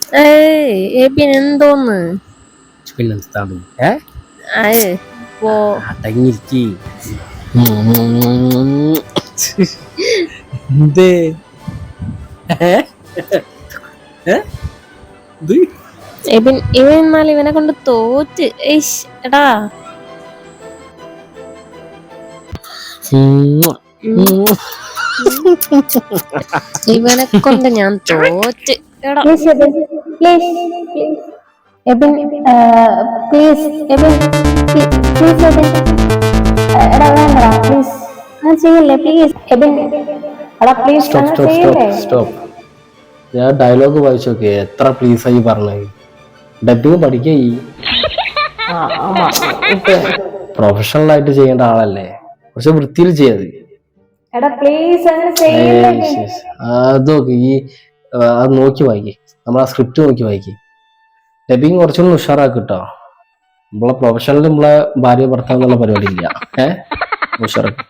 എബിൻ എന്തോന്ന് പിന്നെന്താണ് അടങ്ങിയിരിക്കി എന്തേ ഇവൻ ഇവനെ കൊണ്ട് തോറ്റ് എടാ ഇവനെ കൊണ്ട് ഞാൻ തോറ്റ് എടാ എബിൻ പ്ലീസ് എബിൻ പ്ലീസ് എബിൻ എടാ വേണ്ടടാ പ്ലീസ് അങ്ങനെ ചെയ്യല്ലേ പ്ലീസ് എബിൻ എടാ പ്ലീസ് സ്റ്റോപ്പ് ഞാൻ ഡയലോഗ് വായിച്ചു നോക്കിയേ എത്ര പ്ലീസ് ആയി പറഞ്ഞത് ഡബിങ് പഠിക്കേ പ്രൊഫഷണൽ ആയിട്ട് ചെയ്യേണ്ട ആളല്ലേ കുറച്ച് വൃത്തിയിൽ ചെയ്യാത് എടാ പ്ലീസ് അങ്ങനെ ചെയ്യല്ലേ അത് നോക്കി അത് നോക്കി വായിക്കേ നമ്മൾ ആ സ്ക്രിപ്റ്റ് നോക്കി വായിക്കേ ഡബിങ് കുറച്ചുകൂടി ഉഷാറാക്കിട്ടോ നമ്മളെ പ്രൊഫഷണൽ നമ്മളെ ഭാര്യ ഭർത്താവ് എന്നുള്ള പരിപാടി ഇല്ല ഉഷാറാക്കി